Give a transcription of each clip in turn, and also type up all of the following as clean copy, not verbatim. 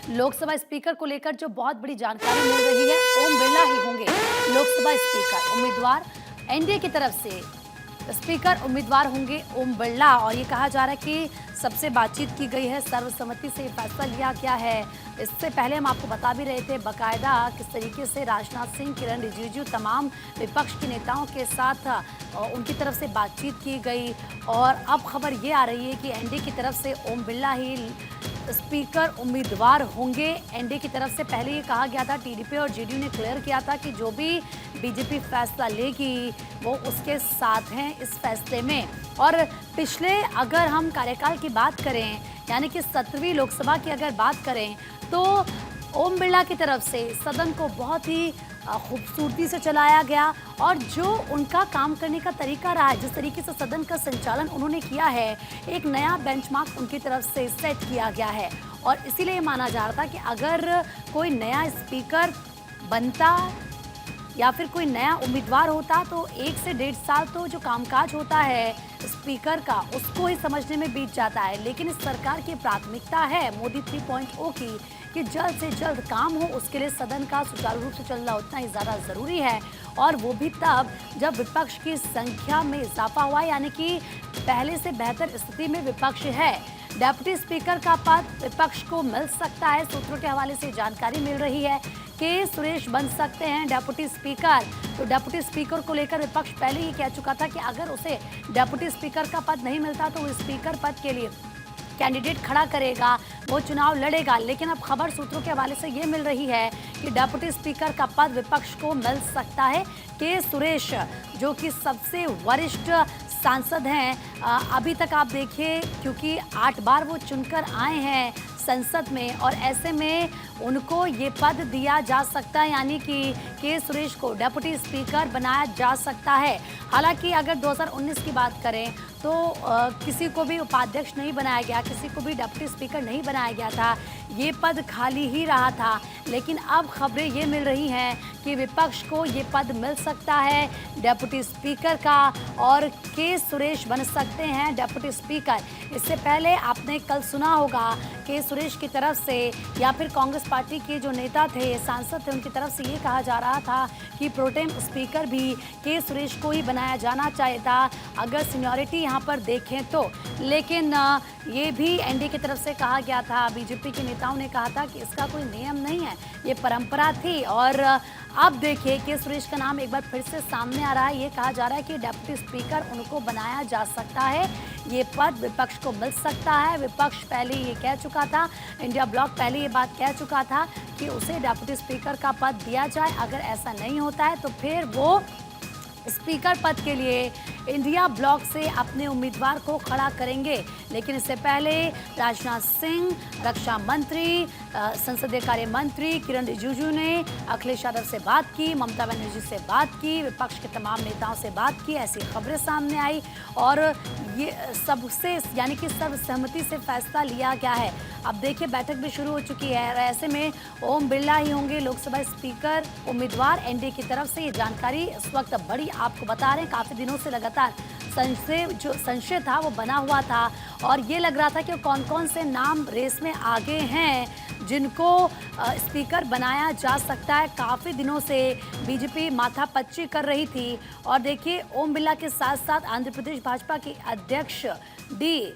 Lok Sabha speaker को लेकर जो बहुत बड़ी जानकारी मिल रही है, ओम बिरला ही होंगे लोकसभा स्पीकर उम्मीदवार। एनडीए की तरफ से स्पीकर उम्मीदवार होंगे ओम बिरला और ये कहा जा रहा है कि सबसे बातचीत की गई है, सर्वसम्मति से फैसला लिया गया है। इससे पहले हम आपको बता भी रहे थे बाकायदा किस तरीके से राजनाथ सिंह, किरण रिजिजू, तमाम विपक्ष के नेताओं के साथ उनकी तरफ से बातचीत की गई। और अब खबर ये आ रही है कि एनडीए की तरफ से ओम बिरला ही स्पीकर उम्मीदवार होंगे। एनडीए की तरफ से पहले ये कहा गया था, टीडीपी और जेडीयू ने क्लियर किया था कि जो भी बीजेपी फैसला लेगी वो उसके साथ हैं इस फैसले में। और पिछले अगर हम कार्यकाल की बात करें, यानी कि 17वीं लोकसभा की अगर बात करें, तो ओम बिरला की तरफ से सदन को बहुत ही खूबसूरती से चलाया गया। और जो उनका काम करने का तरीका रहा है, जिस तरीके से सदन का संचालन उन्होंने किया है, एक नया बेंचमार्क उनकी तरफ से सेट किया गया है। और इसीलिए माना जा रहा था कि अगर कोई नया स्पीकर बनता या फिर कोई नया उम्मीदवार होता तो 1 से 1.5 साल तो जो कामकाज होता है स्पीकर का, उसको ही समझने में बीत जाता है। लेकिन इस सरकार की प्राथमिकता है मोदी 3.0 की कि जल्द से जल्द काम हो, उसके लिए सदन का सुचारू रूप से चलना उतना ही ज़्यादा ज़रूरी है। और वो भी तब जब विपक्ष की संख्या में इजाफा हुआ, यानी कि पहले से बेहतर स्थिति में विपक्ष है। डेप्यूटी स्पीकर का पद विपक्ष को मिल सकता है, सूत्रों के हवाले से जानकारी मिल रही है कि सुरेश बन सकते हैं डेप्यूटी स्पीकर। तो डेप्यूटी स्पीकर को लेकर विपक्ष पहले ही कह चुका था कि अगर उसे डेप्यूटी स्पीकर का पद नहीं मिलता तो वो स्पीकर पद के लिए कैंडिडेट खड़ा करेगा, वो चुनाव लड़ेगा। लेकिन अब खबर सूत्रों के हवाले से ये मिल रही है कि डेप्यूटी स्पीकर का पद विपक्ष को मिल सकता है। के सुरेश, जो कि सबसे वरिष्ठ सांसद हैं, अभी तक आप देखिए, क्योंकि 8 बार वो चुनकर आए हैं संसद में, और ऐसे में उनको ये पद दिया जा सकता है, यानी कि के सुरेश को डेप्यूटी स्पीकर बनाया जा सकता है। हालांकि अगर 2019 की बात करें तो किसी को भी उपाध्यक्ष नहीं बनाया गया, किसी को भी डेप्यूटी स्पीकर नहीं बनाया गया था, ये पद खाली ही रहा था। लेकिन अब खबरें ये मिल रही हैं कि विपक्ष को ये पद मिल सकता है डेप्यूटी स्पीकर का, और के सुरेश बन सकते हैं डेप्यूटी स्पीकर। इससे पहले आपने कल सुना होगा के सुरेश की तरफ से या फिर कांग्रेस पार्टी के जो नेता थे, सांसद थे, उनकी तरफ से ये कहा जा रहा था कि प्रोटेम स्पीकर भी के सुरेश को ही बनाया जाना चाहिए था अगर सीनियरिटी यहाँ पर देखें तो। लेकिन ये भी एनडीए की तरफ से कहा गया था, बीजेपी के नेताओं ने कहा था कि इसका कोई नियम नहीं है, ये परंपरा थी। और अब देखिए के सुरेश का नाम एक बार फिर से सामने आ रहा है। ये कहा जा रहा है कि डेप्यूटी स्पीकर उनको बनाया जा सकता है, ये पद विपक्ष को मिल सकता है। विपक्ष पहले ये कह चुका था, इंडिया ब्लॉक पहले ये बात कह चुका था कि उसे डेप्यूटी स्पीकर का पद दिया जाए। अगर ऐसा नहीं होता है तो फिर वो स्पीकर पद के लिए इंडिया ब्लॉक से अपने उम्मीदवार को खड़ा करेंगे। लेकिन इससे पहले राजनाथ सिंह, रक्षा मंत्री, संसदीय कार्य मंत्री किरण रिजिजू ने अखिलेश यादव से बात की, ममता बनर्जी से बात की, विपक्ष के तमाम नेताओं से बात की, ऐसी खबरें सामने आई। और ये सबसे, यानी कि सर्वसहमति से फैसला लिया गया है। अब देखिए बैठक भी शुरू हो चुकी है। ऐसे में ओम बिरला ही होंगे लोकसभा स्पीकर उम्मीदवार एनडीए की तरफ से। ये जानकारी इस वक्त बड़ी आपको बता रहे हैं, काफ़ी दिनों से लगातार संशय था वो बना हुआ था, और ये लग रहा था कि कौन कौन से नाम रेस में आगे हैं जिनको स्पीकर बनाया जा सकता है। काफ़ी दिनों से बीजेपी माथापच्ची कर रही थी। और देखिए ओम बिरला के साथ साथ आंध्र प्रदेश भाजपा के अध्यक्ष डी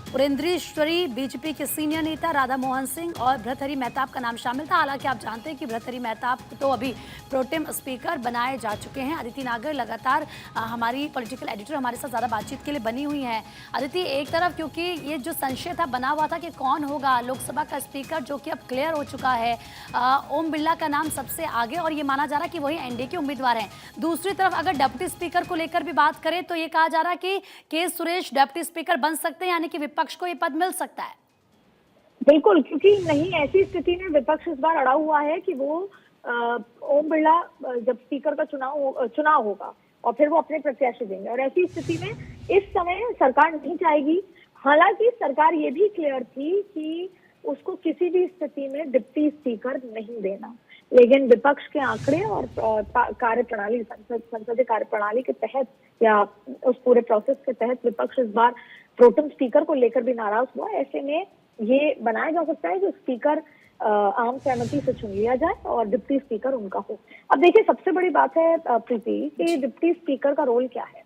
पुरेंद्रेश्वरी, बीजेपी के सीनियर नेता राधा मोहन सिंह और भर्तृहरि महताब का नाम शामिल था। हालांकि आप जानते हैं कि भर्तृहरि महताब तो अभी प्रोटेम स्पीकर बनाए जा चुके हैं। अदिति नागर लगातार हमारी पॉलिटिकल एडिटर हमारे साथ ज़्यादा बातचीत के लिए बनी हुई हैं। अदिति, एक तरफ क्योंकि ये जो संशय था बना हुआ था कि कौन होगा लोकसभा का स्पीकर, जो कि अब क्लियर हो चुका है, ओम बिरला का नाम सबसे आगे, और ये माना जा रहा है कि वही एनडीए के उम्मीदवार हैं। दूसरी तरफ अगर डेप्यूटी स्पीकर को लेकर भी बात करें तो ये कहा जा रहा है कि के सुरेश डेप्यूटी स्पीकर बन सकते हैं, यानी कि विपक्ष को ये पद मिल सकता है। बिल्कुल, क्योंकि नहीं, ऐसी स्थिति में विपक्ष इस बार अड़ा हुआ है कि वो ओम बिरला जब स्पीकर का चुनाव होगा और फिर वो अपने प्रत्याशी देंगे, और ऐसी स्थिति में इस समय सरकार नहीं चाहेगी। हालांकि सरकार ये भी क्लियर थी कि उसको किसी भी स्थिति में डिप्टी स्पीकर नहीं देना, लेकिन विपक्ष के आंकड़े और कार्यप्रणाली, संसदीय कार्यप्रणाली के तहत या उस पूरे प्रोसेस के तहत विपक्ष इस बार प्रोटेम स्पीकर को लेकर भी नाराज हुआ। ऐसे में ये बनाया जा सकता है जो स्पीकर आम सहमति से चुन लिया जाए और डिप्टी स्पीकर उनका हो। अब देखिए, सबसे बड़ी बात है प्रीति कि डिप्टी स्पीकर का रोल क्या है।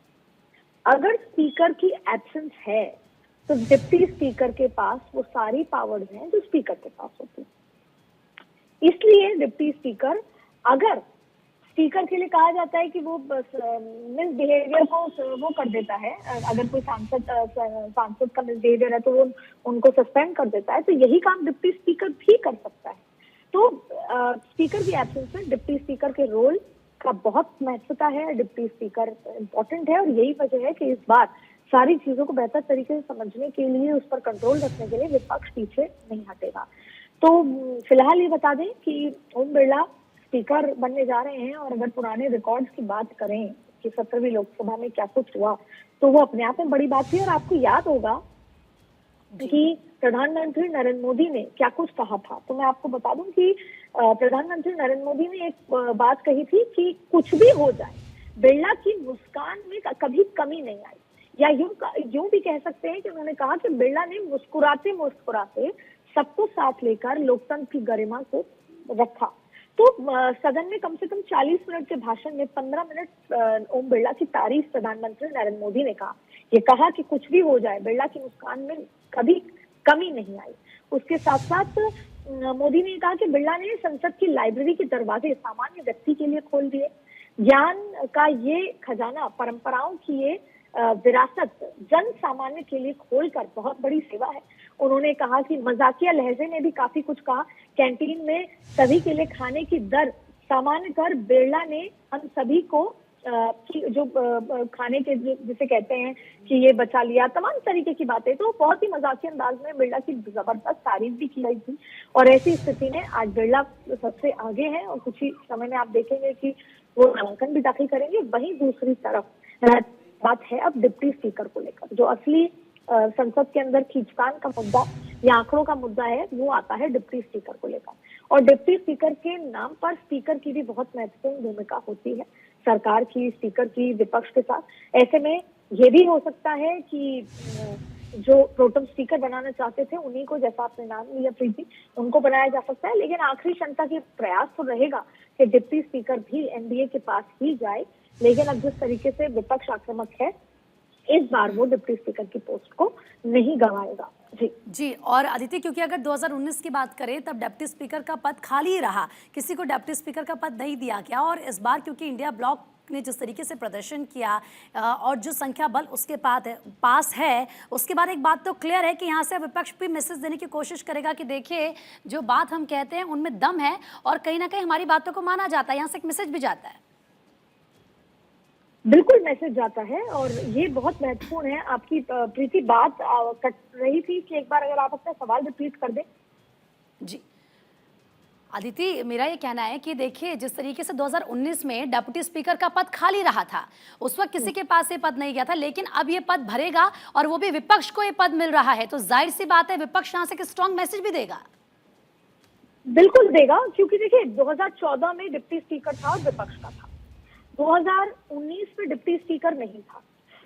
अगर स्पीकर की एब्सेंस है तो डिप्टी स्पीकर के पास वो सारी पावर्स हैं जो स्पीकर के पास होती है। इसलिए डिप्टी स्पीकर, अगर स्पीकर के लिए कहा जाता है कि वो मिसबिहेवियर को वो कर देता है, अगर कोई सांसद का मिसबिहेवियर है तो वो उनको सस्पेंड कर देता है, तो यही काम डिप्टी स्पीकर भी कर सकता है। तो स्पीकर की एब्सेंस में डिप्टी स्पीकर के रोल का बहुत महत्वता है। डिप्टी स्पीकर इम्पोर्टेंट है और यही वजह है कि इस बार सारी चीजों को बेहतर तरीके से समझने के लिए, उस पर कंट्रोल रखने के लिए विपक्ष पीछे नहीं हटेगा। तो फिलहाल ये बता दें कि ओम बिरला स्पीकर बनने जा रहे हैं, और अगर पुराने रिकॉर्ड्स की बात करें कि 17वीं लोकसभा में क्या कुछ हुआ, तो वो अपने आप में बड़ी बात थी। और आपको याद होगा कि प्रधानमंत्री नरेंद्र मोदी ने क्या कुछ कहा था। तो मैं आपको बता दूं कि प्रधानमंत्री नरेंद्र मोदी ने एक बात कही थी कि कुछ भी हो जाए, बिरला की मुस्कान में कभी कमी नहीं आई। या यूं भी कह सकते हैं कि उन्होंने कहा कि बिरला ने मुस्कुराते मुस्कुराते सबको साथ लेकर लोकतंत्र की गरिमा को रखा। तो सदन में कम से कम 40 मिनट के भाषण में 15 मिनट ओम बिरला की तारीफ प्रधानमंत्री नरेंद्र मोदी ने कहा। ये कहा कि कुछ भी हो जाए, बिरला की मुस्कान में कभी कमी नहीं आई। उसके साथ साथ मोदी ने कहा कि बिरला ने संसद की लाइब्रेरी के दरवाजे सामान्य व्यक्ति के लिए खोल दिए। ज्ञान का ये खजाना, परंपराओं की ये विरासत जन सामान्य के लिए खोलकर बहुत बड़ी सेवा है। उन्होंने कहा कि मजाकिया लहजे में भी काफी कुछ कहा। कैंटीन में सभी के लिए खाने की दर सामान्य कर बिरला ने हम सभी को जो खाने के जिसे कहते हैं कि ये बचा लिया, तमाम तरीके की बातें। तो बहुत ही मजाकिया अंदाज में बिरला की जबरदस्त तारीफ भी की गई थी। और ऐसी स्थिति में आज बिरला सबसे आगे हैं और कुछ ही समय में आप देखेंगे कि वो नामांकन भी दाखिल करेंगे। वहीं दूसरी तरफ बात है अब डिप्टी स्पीकर को लेकर, जो असली संसद के अंदर खींचतान का मुद्दा या आंकड़ों का मुद्दा है, वो आता है डिप्टी स्पीकर को लेकर। और डिप्टी स्पीकर के नाम पर स्पीकर की भी बहुत महत्वपूर्ण भूमिका होती है, सरकार की, स्पीकर की, विपक्ष के साथ। ऐसे में ये भी हो सकता है कि जो प्रोटेम स्पीकर बनाना चाहते थे उन्हीं को, जैसा आपने नाम लिया प्रीति, उनको बनाया जा सकता है। लेकिन आखिरी क्षमता की प्रयास तो रहेगा कि डिप्टी स्पीकर भी एनडीए के पास ही जाए। लेकिन अब जिस तरीके से विपक्ष आक्रामक है, इस बार वो डिप्टी स्पीकर की पोस्ट को नहीं गंवाएगा। जी। और अदिति, क्योंकि अगर 2019 की बात करें तब डिप्टी स्पीकर का पद खाली रहा, किसी को डिप्टी स्पीकर का पद नहीं दिया गया। और इस बार क्योंकि इंडिया ब्लॉक ने जिस तरीके से प्रदर्शन किया और जो संख्या बल उसके पास है, उसके बाद एक बात तो क्लियर है कि यहाँ से विपक्ष भी मैसेज देने की कोशिश करेगा कि देखिए, जो बात हम कहते हैं उनमें दम है और कहीं ना कहीं हमारी बातों को माना जाता है। यहाँ से एक मैसेज भी जाता है। बिल्कुल मैसेज जाता है और ये बहुत महत्वपूर्ण है। आपकी प्रीति बात कट रही थी कि एक बार अगर आप अपना सवाल रिपीट कर दें। जी अदिति, मेरा ये कहना है कि देखिए, जिस तरीके से 2019 में डिप्टी स्पीकर का पद खाली रहा था, उस वक्त किसी के पास ये पद नहीं गया था, लेकिन अब ये पद भरेगा और वो भी विपक्ष को ये पद मिल रहा है, तो जाहिर सी बात है विपक्ष यहाँ से एक स्ट्रॉन्ग मैसेज भी देगा। बिल्कुल देगा, क्योंकि देखिए 2014 में डिप्टी स्पीकर था और विपक्ष का था। 2019 में डिप्टी स्पीकर नहीं था।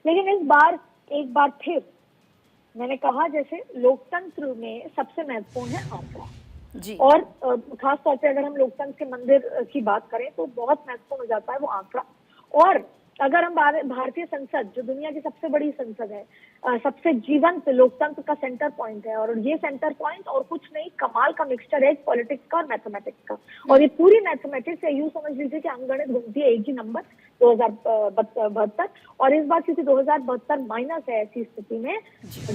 लेकिन इस बार एक बार फिर मैंने कहा, जैसे लोकतंत्र में सबसे महत्वपूर्ण है आंकड़ा जी। और खास तौर पे अगर हम लोकतंत्र के मंदिर की बात करें तो बहुत महत्वपूर्ण हो जाता है वो आंकड़ा। और अगर हम भारतीय संसद, जो दुनिया की सबसे बड़ी संसद है, सबसे जीवंत लोकतंत्र का सेंटर पॉइंट है, और ये सेंटर पॉइंट और कुछ नहीं, कमाल का मिक्सचर है पॉलिटिक्स का और मैथमेटिक्स का। और ये पूरी मैथमेटिक्स है, यूं समझ लीजिए कि अंकगणित घूमती है एक ही नंबर 2072। और इस बार क्योंकि 2072 माइनस है, ऐसी स्थिति में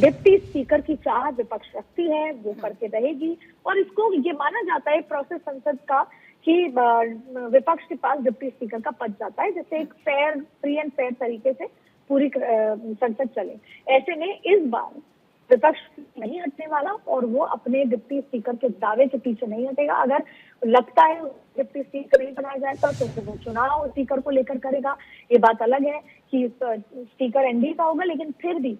डिप्टी स्पीकर की चाह विपक्ष रखती है, वो करके रहेगी। और इसको ये माना जाता है प्रोसेस संसद का कि विपक्ष के पास डिप्टी स्पीकर का पद जाता है, जिससे एक फेयर, फ्री एंड फेयर तरीके से पूरी संसद चले। ऐसे में इस बार विपक्ष नहीं हटने वाला और वो अपने डिप्टी स्पीकर के दावे के पीछे नहीं हटेगा। अगर लगता है डिप्टी स्पीकर नहीं बनाया जाएगा तो वो चुनाव स्पीकर को लेकर करेगा। ये बात अलग है कि स्पीकर एनडीए का होगा, लेकिन फिर भी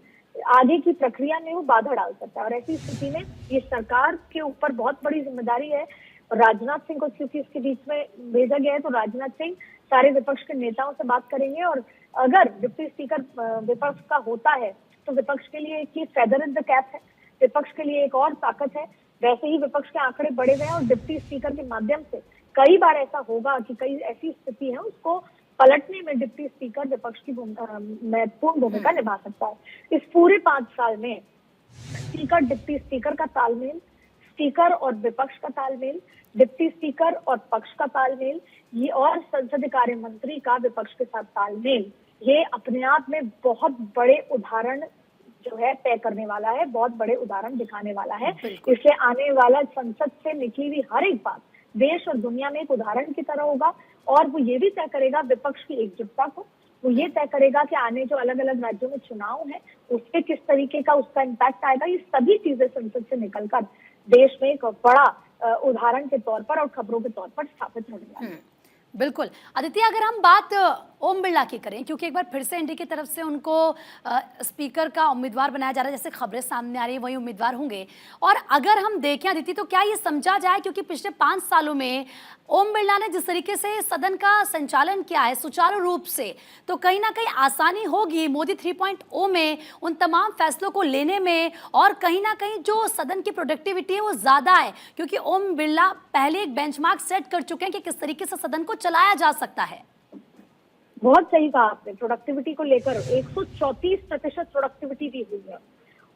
आगे की प्रक्रिया में वो बाधा डाल सकता है। और ऐसी स्थिति में ये सरकार के ऊपर बहुत बड़ी जिम्मेदारी है। राजनाथ सिंह को क्योंकि इसके बीच में भेजा गया है, तो राजनाथ सिंह सारे विपक्ष के नेताओं से बात करेंगे। और अगर डिप्टी स्पीकर विपक्ष का होता है तो विपक्ष के लिए एक फेदर इन द कैप है, विपक्ष के लिए एक और ताकत है। वैसे ही विपक्ष के आंकड़े बढ़े गए और डिप्टी स्पीकर के माध्यम से कई बार ऐसा होगा कि कई ऐसी स्थिति है उसको पलटने में डिप्टी स्पीकर विपक्ष की महत्वपूर्ण भूमिका निभा सकता है। इस पूरे 5 साल में स्पीकर डिप्टी स्पीकर का तालमेल, स्पीकर और विपक्ष का तालमेल, डिप्टी स्पीकर और पक्ष का तालमेल, ये और संसदीय कार्य मंत्री का विपक्ष के साथ तालमेल, ये अपने आप में बहुत बड़े उदाहरण जो है तय करने वाला है, बहुत बड़े उदाहरण दिखाने वाला है। इसलिए आने वाला संसद से निकली हुई हर एक बात देश और दुनिया में एक उदाहरण की तरह होगा और वो ये भी तय करेगा विपक्ष की एकजुटता को, वो ये तय करेगा कि आने जो अलग अलग राज्यों में चुनाव है उस पर किस तरीके का उसका इम्पैक्ट आएगा। ये सभी चीजें संसद से निकलकर देश में एक बड़ा उदाहरण के तौर पर और खबरों के तौर पर स्थापित होने वाला है। बिल्कुल अदिति, अगर हम बात ओम बिरला की करें, क्योंकि एक बार फिर से एनडीए की तरफ से उनको स्पीकर का उम्मीदवार बनाया जा रहा है, जैसे खबरें सामने आ रही है वही उम्मीदवार होंगे। और अगर हम देखें अदिति, तो क्या ये समझा जाए, क्योंकि पिछले 5 सालों में ओम बिरला ने जिस तरीके से सदन का संचालन किया है सुचारू रूप से, तो कहीं ना कहीं आसानी होगी मोदी 3.0 में उन तमाम फैसलों को लेने में, और कहीं ना कहीं जो सदन की प्रोडक्टिविटी है वो ज्यादा है, क्योंकि ओम बिरला पहले एक बेंचमार्क सेट कर चुके हैं कि किस तरीके से सदन को चलाया जा सकता है। बहुत सही कहा आपने, प्रोडक्टिविटी को लेकर 134% प्रोडक्टिविटी भी हुई है।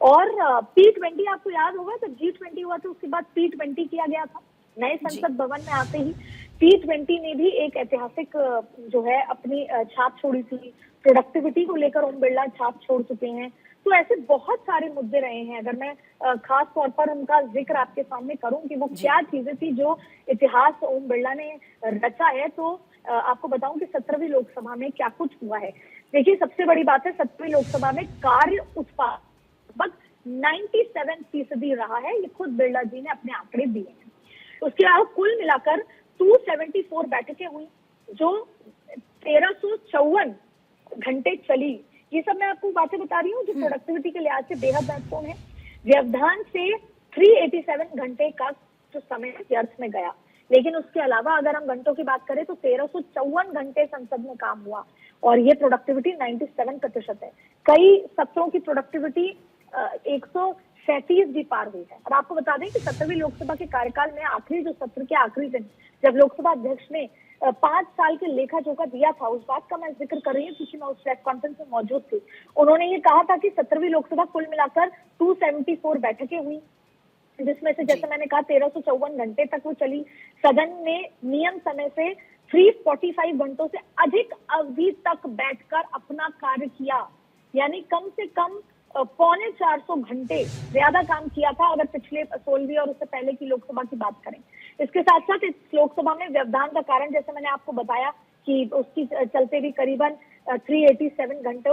और P20 आपको याद होगा जब G20 हुआ था उसके बाद P20 किया गया था नए संसद भवन में आते ही। P20 ने भी एक ऐतिहासिक जो है अपनी छाप छोड़ी थी, प्रोडक्टिविटी को लेकर ओम बिरला छाप छोड़ चुके हैं। तो ऐसे बहुत सारे मुद्दे रहे हैं। अगर मैं खास तौर पर उनका जिक्र आपके सामने करूं कि वो क्या चीजें थी जो इतिहास ओम बिरला ने रचा है, तो आपको बताऊं कि 17वीं लोकसभा में क्या कुछ हुआ है। देखिए, सबसे बड़ी बात है 17वीं लोकसभा में कार्य उत्पाद लगभग 97% रहा है। ये खुद बिरला जी ने अपने आंकड़े दिए हैं। उसके अलावा कुल मिलाकर 274 बैठकें हुई जो 1354 घंटे चली। ये सब मैं आपको बातें बता रही हूँ जो प्रोडक्टिविटी के लिहाज से बेहद महत्वपूर्ण है। व्यवधान से 387 घंटे का जो समय व्यर्थ में गया। लेकिन उसके अलावा अगर हम घंटों की बात करें तो 1354 घंटे संसद में काम हुआ और ये प्रोडक्टिविटी 97% है। कई सत्रों की प्रोडक्टिविटी 137 भी पार हुई है। और आपको बता दें कि 17वीं लोकसभा के कार्यकाल में आखिरी जो सत्र के आखिरी दिन जब लोकसभा अध्यक्ष ने 5 साल के लेखा जोखा दिया था, उस बात का मैं जिक्र कर रही हूँ क्योंकि मैं उस प्रेस कॉन्फ्रेंस में मौजूद थी। उन्होंने ये कहा था कि 17वीं लोकसभा कुल मिलाकर 274 बैठकें हुई, जिसमें से जैसे मैंने कहा 1354 घंटे तक वो चली। सदन ने नियम समय से 345 घंटों से अधिक अवधि तक बैठकर अपना कार्य किया, यानी कम से कम 350 घंटे ज्यादा काम किया था अगर पिछले 16वीं और उससे पहले की लोकसभा की बात करें। इसके साथ साथ इस लोकसभा में व्यवधान का कारण जैसे मैंने आपको बताया कि उसकी चलते भी करीबन 387 घंटे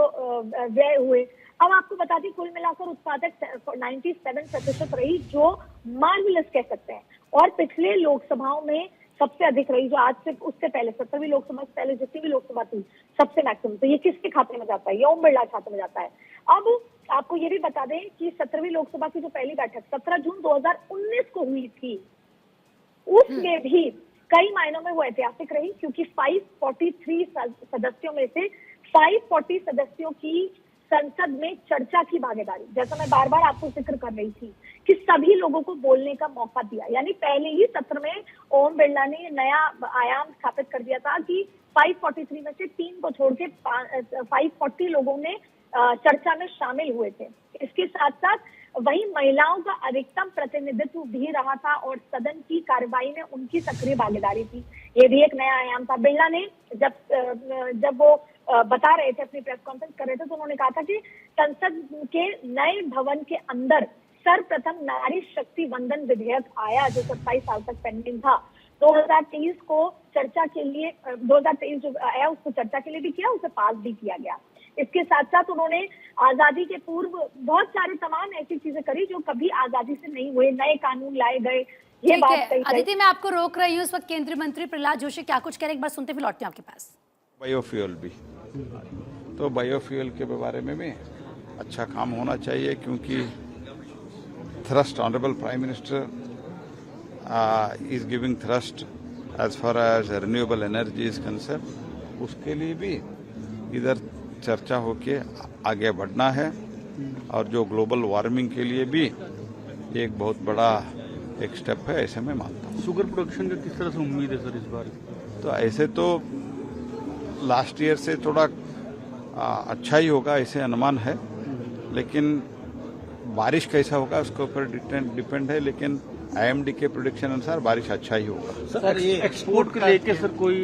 व्यय हुए। अब आपको बता दी कुल मिलाकर उत्पादक 97% रही, जो मार्वलस कह सकते हैं। और पिछले लोकसभाओं में सबसे अधिक रही, जो आज से उससे पहले 17वीं लोकसभा से पहले जितनी भी लोकसभा थी सबसे मैक्सिमम। तो ये किसके खाते में जाता है? ये ओम बिरला खाते में जाता है। अब आपको ये भी बता दें कि 17वीं लोकसभा की जो पहली बैठक 17 जून 2019 को हुई थी, उसमें भी कई मायनों में वो ऐतिहासिक रही, क्योंकि 543 सदस्यों में से 540 सदस्यों की संसद में चर्चा की भागीदारी, जैसा मैं बार बार आपको जिक्र कर रही थी कि सभी लोगों को बोलने का मौका दिया। यानी पहले ही सत्र में ओम बिरला ने नया आयाम स्थापित कर दिया था कि 543 में से 3 को छोड़ के 540 लोगों ने चर्चा में शामिल हुए थे। इसके साथ साथ वही महिलाओं का अधिकतम प्रतिनिधित्व भी रहा था और सदन की कार्रवाई में उनकी सक्रिय भागीदारी थी। ये भी एक नया आयाम था। बिरला ने जब वो बता रहे थे, अपनी प्रेस कॉन्फ्रेंस कर रहे थे, तो उन्होंने कहा था कि संसद के नए भवन के अंदर सर्वप्रथम नारी शक्ति वंदन विधेयक आया जो 27 साल तक पेंडिंग था। 2023 को चर्चा के लिए 2023 जो आया उसको चर्चा के लिए भी किया, उसे पास भी किया गया। इसके साथ साथ उन्होंने आजादी के पूर्व बहुत सारी तमाम ऐसी चीजें करी जो कभी आजादी से नहीं हुए, नए कानून लाए गए। ये बात कही। अदिति, मैं आपको रोक रही हूँ। इस वक्त केंद्रीय मंत्री प्रहलाद जोशी क्या कुछ कह रहे हैं, एक बार सुनते फिर लौटते हैं आपके पास। बायोफ्यूल भी, तो बायोफ्यूल के बारे में भी अच्छा काम होना चाहिए, क्योंकि thrust honourable prime minister is giving thrust as far as renewable energy is concern. उसके लिए भी इधर चर्चा होके आगे बढ़ना है। और जो ग्लोबल वार्मिंग के लिए भी एक बहुत बड़ा एक स्टेप है, ऐसे मैं मानता हूँ। शुगर प्रोडक्शन का किस तरह से उम्मीद है सर इस बार? तो ऐसे तो लास्ट ईयर से थोड़ा अच्छा ही होगा ऐसे अनुमान है, लेकिन बारिश कैसा होगा उसके ऊपर डिपेंड है, लेकिन आईएमडी के प्रोडिक्शन अनुसार बारिश अच्छा ही होगा। सर ये एक्सपोर्ट को लेके सर कोई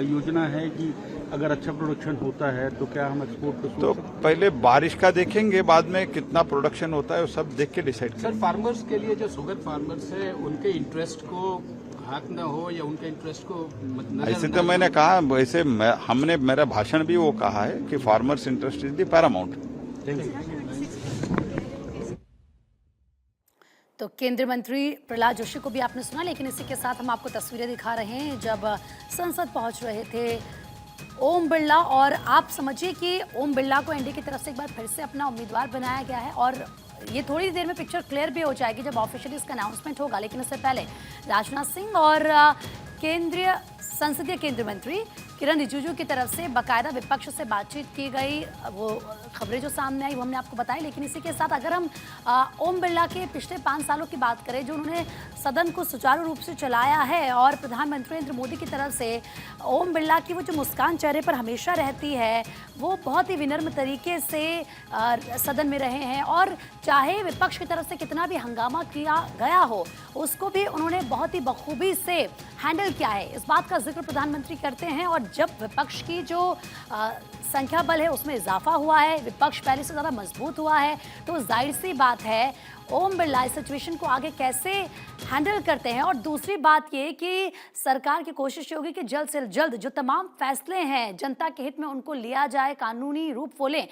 योजना है कि अगर अच्छा प्रोडक्शन होता है तो क्या हम एक्सपोर्ट को तो पहले बारिश का देखेंगे, बाद में कितना प्रोडक्शन होता है वो सब देख के डिसाइड सर करेंगे। फार्मर्स के लिए जो शुगर फार्मर्स है उनके इंटरेस्ट को हाथ न हो या उनके इंटरेस्ट को ऐसे तो मैंने कहा, वैसे हमने मेरा भाषण भी वो कहा है कि farmers interest is the Paramount. तो केंद्रीय मंत्री प्रहलाद जोशी को भी आपने सुना, लेकिन इसी के साथ हम आपको तस्वीरें दिखा रहे हैं जब संसद पहुंच रहे थे ओम बिरला, और आप समझिए कि ओम बिरला को एनडीए की तरफ से एक बार फिर से अपना उम्मीदवार बनाया गया है, और ये थोड़ी देर में पिक्चर क्लियर भी हो जाएगी जब ऑफिशियली इसका अनाउंसमेंट होगा। लेकिन इससे पहले राजनाथ सिंह और केंद्रीय संसदीय केंद्रीय मंत्री किरण रिजिजू की तरफ से बाकायदा विपक्ष से बातचीत की गई, वो खबरें जो सामने आई वो हमने आपको बताई। लेकिन इसी के साथ अगर हम ओम बिरला के पिछले 5 सालों की बात करें, जो उन्होंने सदन को सुचारू रूप से चलाया है, और प्रधानमंत्री नरेंद्र मोदी की तरफ से ओम बिरला की वो जो मुस्कान चेहरे पर हमेशा रहती है, वो बहुत ही विनम्र तरीके से सदन में रहे हैं, और चाहे विपक्ष की तरफ से कितना भी हंगामा किया गया हो उसको भी उन्होंने बहुत ही बखूबी से हैंडल किया है। इस बात का जिक्र प्रधानमंत्री करते हैं, और जब विपक्ष की जो संख्या बल है उसमें इजाफा हुआ है, विपक्ष पहले से ज़्यादा मजबूत हुआ है, तो जाहिर सी बात है ओम बिरला इस सिचुएशन को आगे कैसे हैंडल करते हैं। और दूसरी बात ये कि सरकार की कोशिश होगी कि जल्द से जल्द जो तमाम फैसले हैं जनता के हित में उनको लिया जाए, कानूनी रूप वो लें,